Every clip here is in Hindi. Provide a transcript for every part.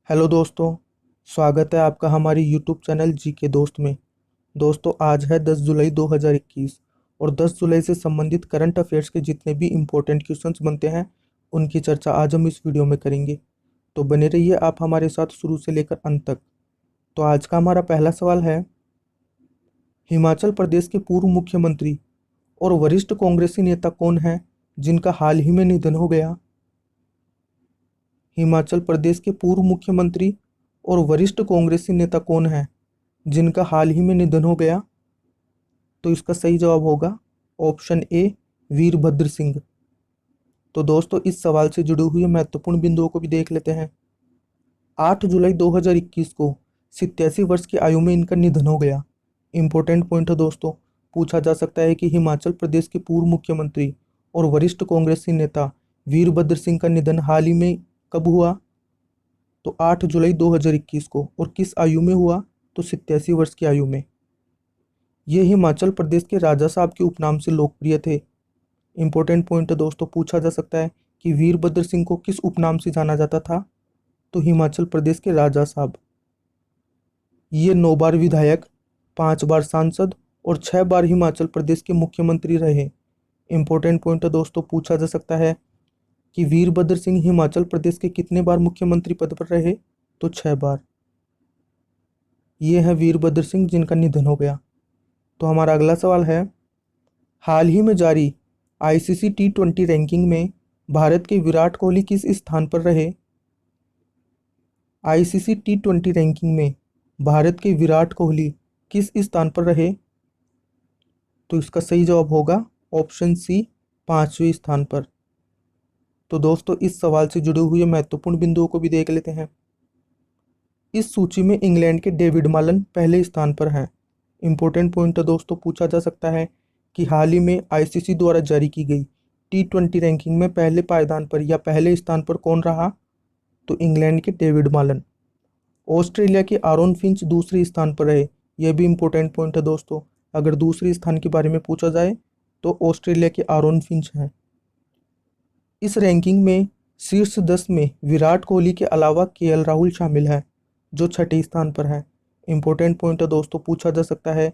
हेलो दोस्तों। स्वागत है आपका हमारी यूट्यूब चैनल जी के दोस्त में। दोस्तों, आज है 10 जुलाई 2021 और 10 जुलाई से संबंधित करंट अफेयर्स के जितने भी इम्पोर्टेंट क्वेश्चंस बनते हैं उनकी चर्चा आज हम इस वीडियो में करेंगे। तो बने रहिए आप हमारे साथ शुरू से लेकर अंत तक। तो आज का हमारा पहला सवाल है, हिमाचल प्रदेश के पूर्व मुख्यमंत्री और वरिष्ठ कांग्रेसी नेता कौन हैं जिनका हाल ही में निधन हो गया? हिमाचल प्रदेश के पूर्व मुख्यमंत्री और वरिष्ठ कांग्रेसी नेता कौन हैं जिनका हाल ही में निधन हो गया? तो इसका सही जवाब होगा ऑप्शन ए, वीरभद्र सिंह। तो दोस्तों, इस सवाल से जुड़े हुए महत्वपूर्ण बिंदुओं को भी देख लेते हैं। 8 जुलाई 2021 को 87 वर्ष की आयु में इनका निधन हो गया। इंपॉर्टेंट पॉइंट है दोस्तों, पूछा जा सकता है कि हिमाचल प्रदेश के पूर्व मुख्यमंत्री और वरिष्ठ कांग्रेसी नेता वीरभद्र सिंह का निधन हाल ही में कब हुआ? तो 8 जुलाई 2021 को। और किस आयु में हुआ? तो 87 वर्ष की आयु में। ये हिमाचल प्रदेश के राजा साहब के उपनाम से लोकप्रिय थे। इंपॉर्टेंट पॉइंट है दोस्तों, पूछा जा सकता है कि वीरभद्र सिंह को किस उपनाम से जाना जाता था? तो हिमाचल प्रदेश के राजा साहब। ये 9 बार विधायक, 5 बार सांसद और 6 बार हिमाचल प्रदेश के मुख्यमंत्री रहे। इंपॉर्टेंट पॉइंट है दोस्तों, पूछा जा सकता है कि वीरभद्र सिंह हिमाचल प्रदेश के कितने बार मुख्यमंत्री पद पर रहे? तो 6 बार। ये है वीरभद्र सिंह जिनका निधन हो गया। तो हमारा अगला सवाल है, हाल ही में जारी आईसीसी T20 रैंकिंग में भारत के विराट कोहली किस स्थान पर रहे? आईसीसी T20 रैंकिंग में भारत के विराट कोहली किस स्थान पर रहे? तो इसका सही जवाब होगा ऑप्शन सी, 5वें स्थान पर। तो दोस्तों, इस सवाल से जुड़े हुए महत्वपूर्ण बिंदुओं को भी देख लेते हैं। इस सूची में इंग्लैंड के डेविड मालन पहले स्थान पर हैं। इंपॉर्टेंट पॉइंट है दोस्तों, पूछा जा सकता है कि हाल ही में आईसीसी द्वारा जारी की गई T20 रैंकिंग में पहले पायदान पर या पहले स्थान पर कौन रहा? तो इंग्लैंड के डेविड मालन। ऑस्ट्रेलिया के आरोन फिंच दूसरे स्थान पर रहे। यह भी इंपॉर्टेंट पॉइंट है दोस्तों, अगर दूसरे स्थान के बारे में पूछा जाए तो ऑस्ट्रेलिया के आरोन फिंच हैं। इस रैंकिंग में शीर्ष 10 में विराट कोहली के अलावा केएल राहुल शामिल है जो 6ठे स्थान पर है। इंपॉर्टेंट पॉइंट है दोस्तों, पूछा जा सकता है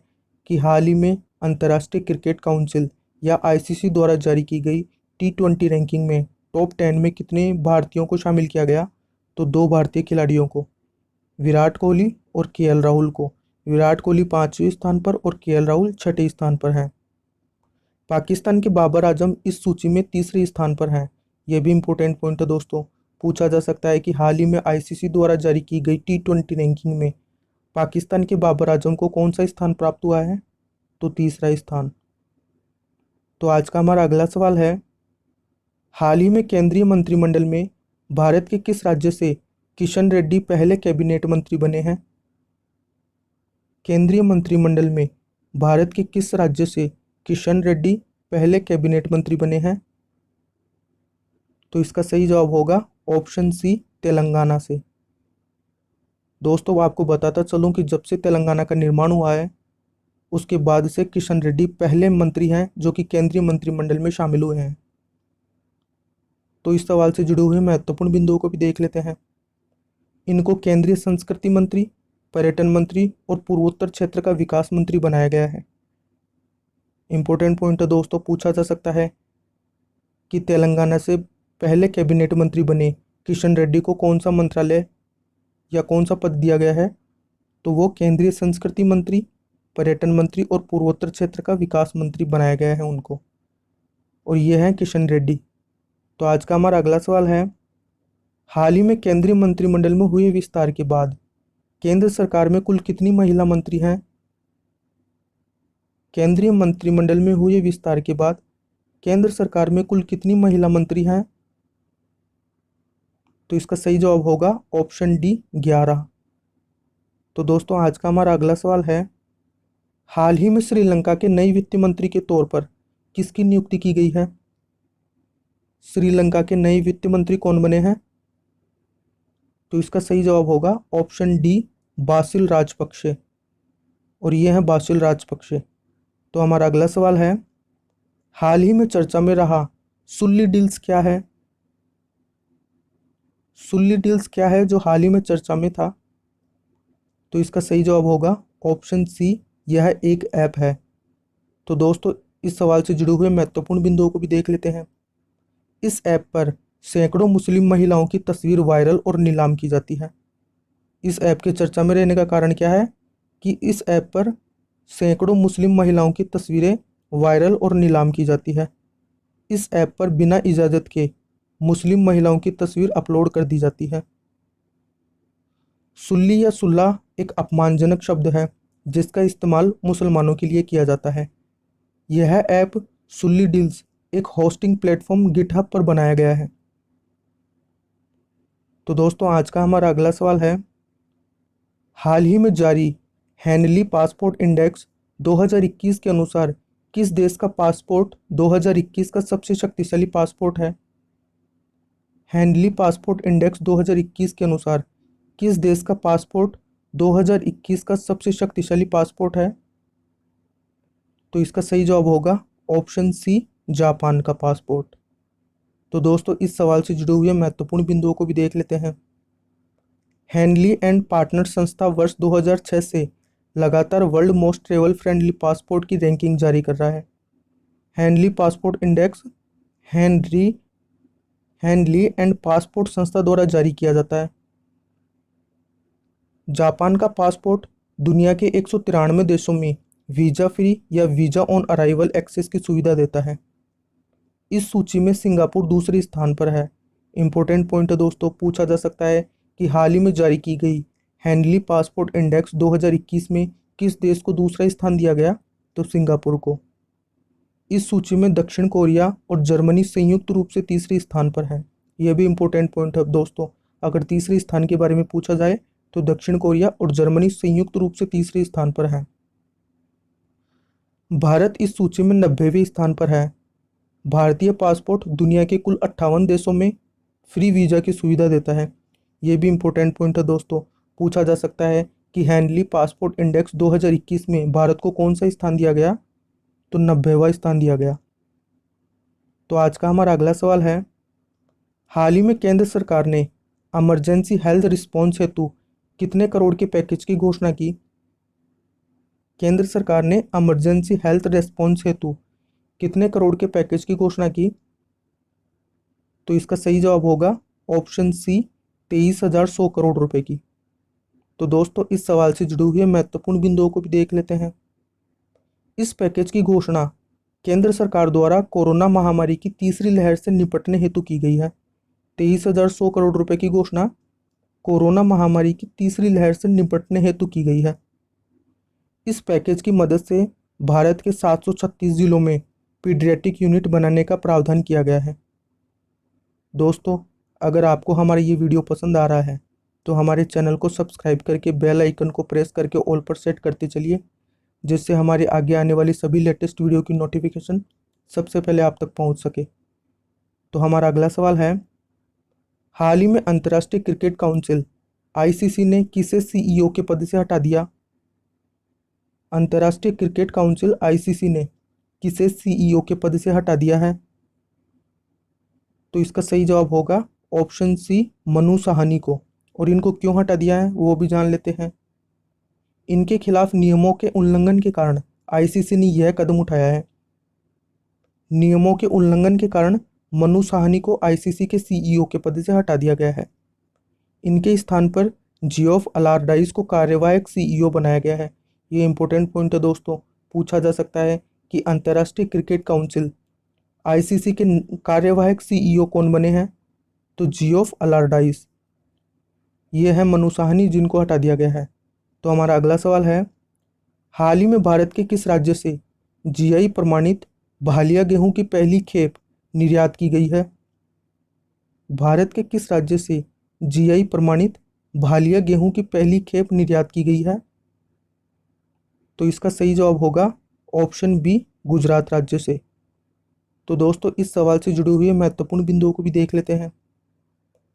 कि हाल ही में अंतर्राष्ट्रीय क्रिकेट काउंसिल या आईसीसी द्वारा जारी की गई T20 रैंकिंग में टॉप 10 में कितने भारतीयों को शामिल किया गया? तो 2 भारतीय खिलाड़ियों को, विराट कोहली और केएल राहुल को। विराट कोहली 5वें स्थान पर और केएल राहुल 6ठे स्थान पर हैं। पाकिस्तान के बाबर आजम इस सूची में तीसरे स्थान पर हैं। यह भी इंपॉर्टेंट पॉइंट है दोस्तों, पूछा जा सकता है कि हाल ही में आईसीसी द्वारा जारी की गई T20 रैंकिंग में पाकिस्तान के बाबर आजम को कौन सा स्थान प्राप्त हुआ है? तो तीसरा स्थान। तो आज का हमारा अगला सवाल है, हाल ही में केंद्रीय मंत्रिमंडल में भारत के किस राज्य से किशन रेड्डी पहले कैबिनेट मंत्री बने हैं? केंद्रीय मंत्रिमंडल में भारत के किस राज्य से किशन रेड्डी पहले कैबिनेट मंत्री बने हैं? तो इसका सही जवाब होगा ऑप्शन सी, तेलंगाना से। दोस्तों, आपको बताता चलूं कि जब से तेलंगाना का निर्माण हुआ है उसके बाद से किशन रेड्डी पहले मंत्री हैं जो कि केंद्रीय मंत्रिमंडल में शामिल हुए हैं। तो इस सवाल से जुड़े हुए महत्वपूर्ण बिंदुओं को भी देख लेते हैं। इनको केंद्रीय संस्कृति मंत्री, पर्यटन मंत्री और पूर्वोत्तर क्षेत्र का विकास मंत्री बनाया गया है। इंपॉर्टेंट पॉइंट है दोस्तों, पूछा जा सकता है कि तेलंगाना से पहले कैबिनेट मंत्री बने किशन रेड्डी को कौन सा मंत्रालय या कौन सा पद दिया गया है? तो वो केंद्रीय संस्कृति मंत्री, पर्यटन मंत्री और पूर्वोत्तर क्षेत्र का विकास मंत्री बनाया गया है उनको, और ये हैं किशन रेड्डी। तो आज का हमारा अगला सवाल है, हाल ही में केंद्रीय मंत्रिमंडल में हुए विस्तार के बाद केंद्र सरकार में कुल कितनी महिला मंत्री हैं? केंद्रीय मंत्रिमंडल में हुए विस्तार के बाद केंद्र सरकार में कुल कितनी महिला मंत्री हैं? तो इसका सही जवाब होगा ऑप्शन डी, 11। तो दोस्तों, आज का हमारा अगला सवाल है, हाल ही में श्रीलंका के नए वित्त मंत्री के तौर पर किसकी नियुक्ति की गई है? श्रीलंका के नए वित्त मंत्री कौन बने हैं? तो इसका सही जवाब होगा ऑप्शन डी, बासिल राजपक्षे, और ये हैं बासिल राजपक्षे। तो हमारा अगला सवाल है, हाल ही में चर्चा में रहा सुल्ली डील्स क्या है? सुल्ली डील्स क्या है जो हाल ही में चर्चा में था? तो इसका सही जवाब होगा ऑप्शन सी, यह एक ऐप है। तो दोस्तों इस सवाल से जुड़े हुए महत्वपूर्ण बिंदुओं को भी देख लेते हैं। इस ऐप पर सैकड़ों मुस्लिम महिलाओं की तस्वीर वायरल और नीलाम की जाती है। इस ऐप के चर्चा में रहने का कारण क्या है कि इस ऐप पर सैकड़ों मुस्लिम महिलाओं की तस्वीरें वायरल और नीलाम की जाती है। इस ऐप पर बिना इजाज़त के मुस्लिम महिलाओं की तस्वीर अपलोड कर दी जाती है। सुल्ली या सुल्ला एक अपमानजनक शब्द है जिसका इस्तेमाल मुसलमानों के लिए किया जाता है। यह ऐप सुल्ली डील्स एक होस्टिंग प्लेटफॉर्म गिटहब पर बनाया गया है। तो दोस्तों आज का हमारा अगला सवाल है, हाल ही में जारी हेनली पासपोर्ट इंडेक्स 2021 के अनुसार किस देश का पासपोर्ट 2021 का सबसे शक्तिशाली पासपोर्ट है? हेनली पासपोर्ट इंडेक्स 2021 के अनुसार किस देश का पासपोर्ट 2021 का सबसे शक्तिशाली पासपोर्ट है? तो इसका सही जवाब होगा ऑप्शन सी, जापान का पासपोर्ट। तो दोस्तों इस सवाल से जुड़े हुए महत्वपूर्ण बिंदुओं को भी देख लेते हैं। हेनली एंड पार्टनर संस्था वर्ष 2006 से लगातार world most travel friendly passport की रैंकिंग जारी कर रहा है। Henley passport index Henley and passport संस्था द्वारा जारी किया जाता है। जापान का पासपोर्ट दुनिया के 193 देशों में वीज़ा फ्री या वीज़ा ऑन अराइवल एक्सेस की सुविधा देता है। इस सूची में सिंगापुर दूसरे स्थान पर है। इम्पोर्टेंट पॉइंट है दोस्तों, पूछा जा सकता है कि हाल ही में जारी की गई हेनली पासपोर्ट इंडेक्स 2021 में किस देश को दूसरा स्थान दिया गया? तो सिंगापुर को। इस सूची में दक्षिण कोरिया और जर्मनी संयुक्त रूप से तीसरे स्थान पर है। यह भी इम्पोर्टेंट पॉइंट है दोस्तों, अगर तीसरे स्थान के बारे में पूछा जाए तो दक्षिण कोरिया और जर्मनी संयुक्त रूप से तीसरे स्थान पर है। भारत इस सूची में 90वें स्थान पर है। भारतीय पासपोर्ट दुनिया के कुल 58 देशों में फ्री वीज़ा की सुविधा देता है। ये भी इम्पोर्टेंट पॉइंट है दोस्तों, पूछा जा सकता है कि हेनली पासपोर्ट इंडेक्स 2021 में भारत को कौन सा स्थान दिया गया? तो 90वां स्थान दिया गया। तो आज का हमारा अगला सवाल है, हाल ही में केंद्र सरकार ने इमरजेंसी हेल्थ रिस्पॉन्स हेतु कितने करोड़ के पैकेज की घोषणा की? केंद्र सरकार ने इमरजेंसी हेल्थ रिस्पॉन्स हेतु कितने करोड़ के पैकेज की घोषणा की? तो इसका सही जवाब होगा ऑप्शन सी, 23,100 करोड़ रुपए की। तो दोस्तों इस सवाल से जुड़े हुए महत्वपूर्ण बिंदुओं को भी देख लेते हैं। इस पैकेज की घोषणा केंद्र सरकार द्वारा कोरोना महामारी की तीसरी लहर से निपटने हेतु की गई है। 23,100 करोड़ रुपए की घोषणा कोरोना महामारी की तीसरी लहर से निपटने हेतु की गई है। इस पैकेज की मदद से भारत के 736 जिलों में पीडियाट्रिक यूनिट बनाने का प्रावधान किया गया है। दोस्तों अगर आपको हमारा ये वीडियो पसंद आ रहा है तो हमारे चैनल को सब्सक्राइब करके बेल आइकन को प्रेस करके ऑल पर सेट करते चलिए, जिससे हमारे आगे आने वाली सभी लेटेस्ट वीडियो की नोटिफिकेशन सबसे पहले आप तक पहुंच सके। तो हमारा अगला सवाल है, हाल ही में अंतर्राष्ट्रीय क्रिकेट काउंसिल आईसीसी ने किसे सीईओ के पद से हटा दिया? अंतर्राष्ट्रीय क्रिकेट काउंसिल आईसीसी ने किसे सीईओ के पद से हटा दिया है? तो इसका सही जवाब होगा ऑप्शन सी, मनु साहनी को। और इनको क्यों हटा दिया है वो भी जान लेते हैं। इनके खिलाफ नियमों के उल्लंघन के कारण आईसीसी ने यह कदम उठाया है। नियमों के उल्लंघन के कारण मनु साहनी को आईसीसी के सीईओ के पद से हटा दिया गया है। इनके स्थान पर जियोफ अलारडाइस को कार्यवाहक सीईओ बनाया गया है। ये इंपॉर्टेंट पॉइंट है दोस्तों, पूछा जा सकता है कि अंतर्राष्ट्रीय क्रिकेट काउंसिल आईसीसी के कार्यवाहक सीईओ कौन बने हैं? तो जियोफ अलारडाइस। ये है मनु साहनी जिनको हटा दिया गया है। तो हमारा अगला सवाल है, हाल ही में भारत के किस राज्य से जीआई प्रमाणित भालिया गेहूं की पहली खेप निर्यात की गई है? भारत के किस राज्य से जीआई प्रमाणित भालिया गेहूं की पहली खेप निर्यात की गई है? तो इसका सही जवाब होगा ऑप्शन बी, गुजरात राज्य से। तो दोस्तों इस सवाल से जुड़े हुए महत्वपूर्ण बिंदुओं को भी देख लेते हैं।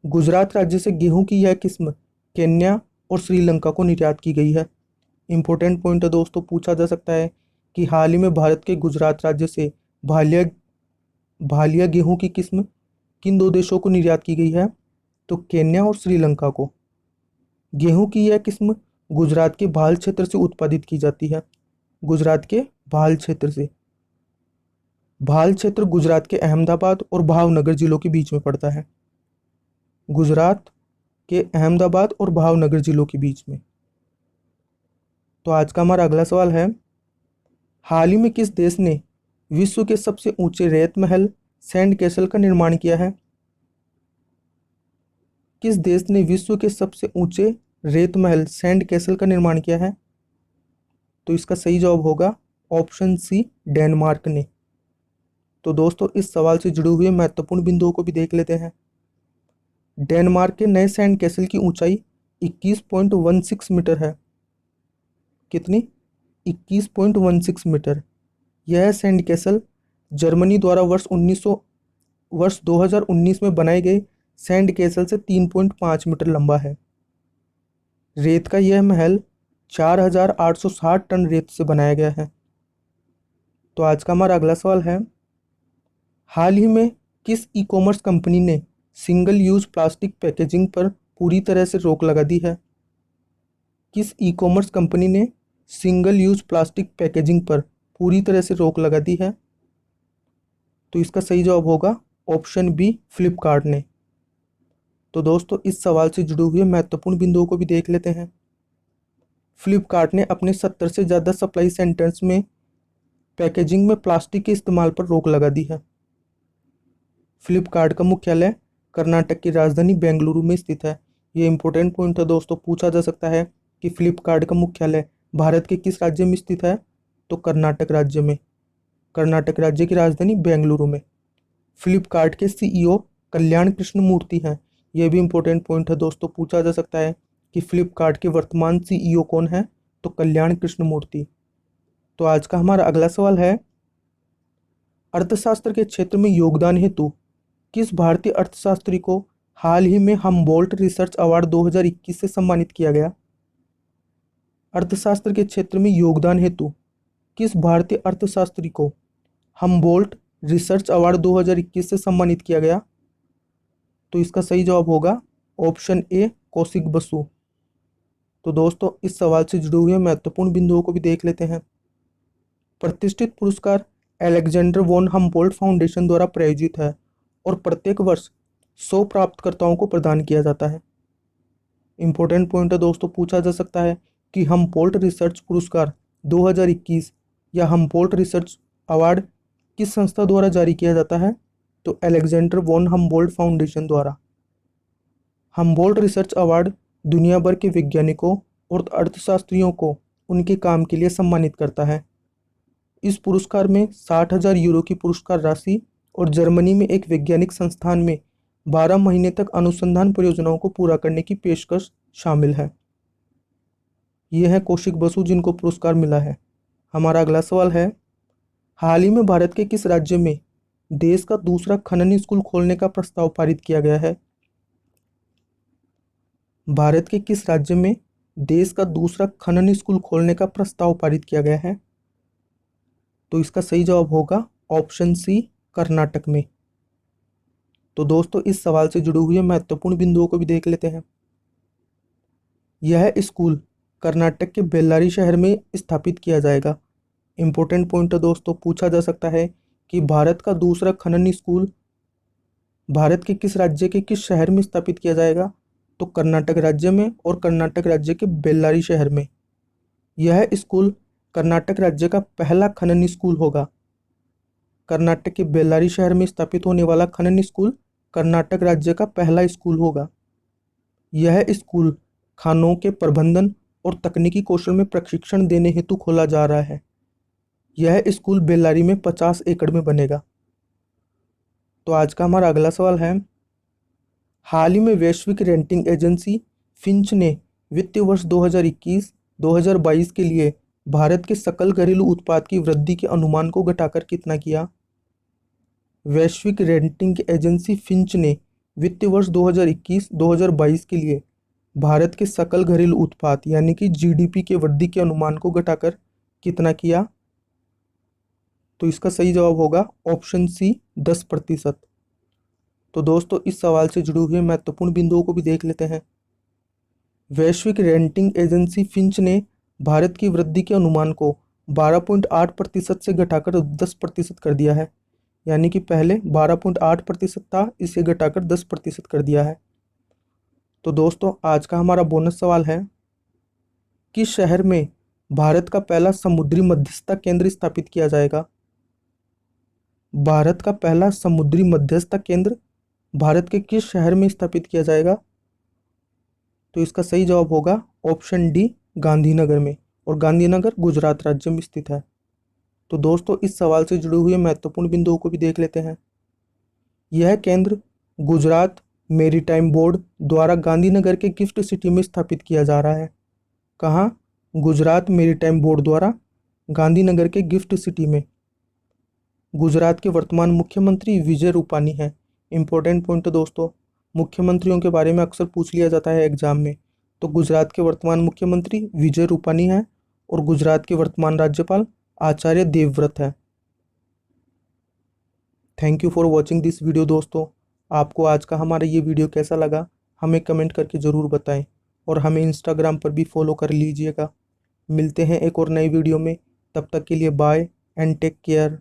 गुजरात राज्य से गेहूं की यह किस्म केन्या और श्रीलंका को निर्यात की गई है। इंपॉर्टेंट पॉइंट है दोस्तों, पूछा जा सकता है कि हाल ही में भारत के गुजरात राज्य से भालिया गेहूं की किस्म किन दो देशों को निर्यात की गई है? तो केन्या और श्रीलंका को। गेहूं की यह किस्म गुजरात के भाल क्षेत्र से उत्पादित की जाती है। गुजरात के भाल क्षेत्र से। भाल क्षेत्र गुजरात के अहमदाबाद और भावनगर जिलों के बीच में पड़ता है। गुजरात के अहमदाबाद और भावनगर जिलों के बीच में। तो आज का हमारा अगला सवाल है, हाल ही में किस देश ने विश्व के सबसे ऊंचे रेत महल सैंड कैसल का निर्माण किया है? किस देश ने विश्व के सबसे ऊंचे रेत महल सैंड कैसल का निर्माण किया है? तो इसका सही जवाब होगा ऑप्शन सी, डेनमार्क ने। तो दोस्तों इस सवाल से जुड़े हुए महत्वपूर्ण बिंदुओं को भी देख लेते हैं। डेनमार्क के नए सैंड कैसल की ऊंचाई 21.16 मीटर है। कितनी? 21.16 मीटर। यह सैंड कैसल जर्मनी द्वारा वर्ष 2019 में बनाए गए सैंड कैसल से 3.5 मीटर लंबा है। रेत का यह महल 4,860 टन रेत से बनाया गया है। तो आज का हमारा अगला सवाल है, हाल ही में किस ई कॉमर्स कंपनी ने सिंगल यूज प्लास्टिक पैकेजिंग पर पूरी तरह से रोक लगा दी है? किस ई कॉमर्स कंपनी ने सिंगल यूज प्लास्टिक पैकेजिंग पर पूरी तरह से रोक लगा दी है? तो इसका सही जवाब होगा ऑप्शन बी, फ्लिपकार्ट ने। तो दोस्तों इस सवाल से जुड़े हुए महत्वपूर्ण बिंदुओं को भी देख लेते हैं। फ्लिपकार्ट ने अपने 70 से ज़्यादा सप्लाई सेंटर्स में पैकेजिंग में प्लास्टिक के इस्तेमाल पर रोक लगा दी है। फ्लिपकार्ट का मुख्यालय कर्नाटक की राजधानी बेंगलुरु में स्थित है। ये इंपॉर्टेंट पॉइंट है दोस्तों, पूछा जा सकता है कि फ्लिपकार्ट का मुख्यालय भारत के किस राज्य में स्थित है? तो कर्नाटक राज्य में। कर्नाटक राज्य की राजधानी बेंगलुरु में। फ्लिपकार्ट के सीईओ कल्याण कृष्ण मूर्ति हैं। यह भी इंपॉर्टेंट पॉइंट है दोस्तों, पूछा जा सकता है कि फ्लिपकार्ट के वर्तमान सीईओ कौन है? तो कल्याण कृष्ण मूर्ति। तो आज का हमारा अगला सवाल है, अर्थशास्त्र के क्षेत्र में योगदान हेतु किस भारतीय अर्थशास्त्री को हाल ही में हम्बोल्ट रिसर्च अवार्ड 2021 से सम्मानित किया गया? अर्थशास्त्र के क्षेत्र में योगदान हेतु किस भारतीय अर्थशास्त्री को हम्बोल्ट रिसर्च अवार्ड 2021 से सम्मानित किया गया? तो इसका सही जवाब होगा ऑप्शन ए, कौशिक बसु। तो दोस्तों इस सवाल से जुड़े हुए महत्वपूर्ण बिंदुओं को भी देख लेते हैं। प्रतिष्ठित पुरस्कार अलेक्जेंडर वॉन हम्बोल्ट फाउंडेशन द्वारा प्रायोजित है और प्रत्येक वर्ष 100 प्राप्तकर्ताओं को प्रदान किया जाता है। इंपॉर्टेंट पॉइंट है दोस्तों, पूछा जा सकता है कि हम्बोल्ट रिसर्च पुरस्कार 2021 या हम्बोल्ट रिसर्च अवार्ड किस संस्था द्वारा जारी किया जाता है? तो अलेक्जेंडर वॉन हम्बोल्ट फाउंडेशन द्वारा। हम्बोल्ट रिसर्च अवार्ड दुनिया भर के वैज्ञानिकों और अर्थशास्त्रियों को उनके काम के लिए सम्मानित करता है। इस पुरस्कार में 60,000 यूरो की पुरस्कार राशि और जर्मनी में एक वैज्ञानिक संस्थान में 12 महीने तक अनुसंधान परियोजनाओं को पूरा करने की पेशकश शामिल है। ये है कौशिक बसु जिनको पुरस्कार मिला है। हमारा अगला सवाल है, हाल ही में भारत के किस राज्य में देश का दूसरा खनन स्कूल खोलने का प्रस्ताव पारित किया गया है? भारत के किस राज्य में देश का दूसरा खनन स्कूल खोलने का प्रस्ताव पारित किया गया है? तो इसका सही जवाब होगा ऑप्शन सी, कर्नाटक में। तो दोस्तों इस सवाल से जुड़े हुए महत्वपूर्ण बिंदुओं को भी देख लेते हैं। यह स्कूल कर्नाटक के बेल्लारी शहर में स्थापित किया जाएगा। इंपॉर्टेंट पॉइंट है दोस्तों, पूछा जा सकता है कि भारत का दूसरा खनन स्कूल भारत के किस राज्य के किस शहर में स्थापित किया जाएगा? तो कर्नाटक राज्य में और कर्नाटक राज्य के बेल्लारी शहर में। यह स्कूल कर्नाटक राज्य का पहला खनन स्कूल होगा। कर्नाटक के बेल्लारी शहर में स्थापित होने वाला खनन स्कूल कर्नाटक राज्य का पहला स्कूल होगा। यह स्कूल खानों के प्रबंधन और तकनीकी कौशल में प्रशिक्षण देने हेतु खोला जा रहा है। यह स्कूल बेल्लारी में 50 एकड़ में बनेगा। तो आज का हमारा अगला सवाल है, हाल ही में वैश्विक रेटिंग एजेंसी फिंच ने वित्तीय वर्ष 2021-2022 के लिए भारत के सकल घरेलू उत्पाद की वृद्धि के अनुमान को घटाकर कितना किया? वैश्विक रेटिंग एजेंसी फिंच ने वित्तीय वर्ष 2021-2022 के लिए भारत के सकल घरेलू उत्पाद यानी कि जीडीपी के वृद्धि के अनुमान को घटाकर कितना किया? तो इसका सही जवाब होगा ऑप्शन सी, 10%। तो दोस्तों इस सवाल से जुड़े हुए महत्वपूर्ण बिंदुओं को भी देख लेते हैं। वैश्विक रेटिंग एजेंसी फिंच ने भारत की वृद्धि के अनुमान को 12.8% से घटाकर 10% कर दिया है। यानी कि पहले 12.8% था, इसे घटाकर 10% कर दिया है। तो दोस्तों आज का हमारा बोनस सवाल है, किस शहर में भारत का पहला समुद्री मध्यस्थता केंद्र स्थापित किया जाएगा? भारत का पहला समुद्री मध्यस्थता केंद्र भारत के किस शहर में स्थापित किया जाएगा? तो इसका सही जवाब होगा ऑप्शन डी, गांधीनगर में। और गांधीनगर गुजरात राज्य में स्थित है। तो दोस्तों इस सवाल से जुड़े हुए महत्वपूर्ण बिंदुओं को भी देख लेते हैं। यह केंद्र गुजरात मेरीटाइम बोर्ड द्वारा गांधीनगर के गिफ्ट सिटी में स्थापित किया जा रहा है। कहाँ? गुजरात मेरीटाइम बोर्ड द्वारा गांधीनगर के गिफ्ट सिटी में। गुजरात के वर्तमान मुख्यमंत्री विजय रूपानी हैं। इंपॉर्टेंट पॉइंट है दोस्तों, मुख्यमंत्रियों के बारे में अक्सर पूछ लिया जाता है एग्जाम में। तो गुजरात के वर्तमान मुख्यमंत्री विजय रूपानी हैं और गुजरात के वर्तमान राज्यपाल आचार्य देवव्रत है। Thank you for watching this video दोस्तों। आपको आज का हमारा ये वीडियो कैसा लगा हमें कमेंट करके ज़रूर बताएं और हमें इंस्टाग्राम पर भी फॉलो कर लीजिएगा। मिलते हैं एक और नई वीडियो में, तब तक के लिए बाय एंड टेक केयर।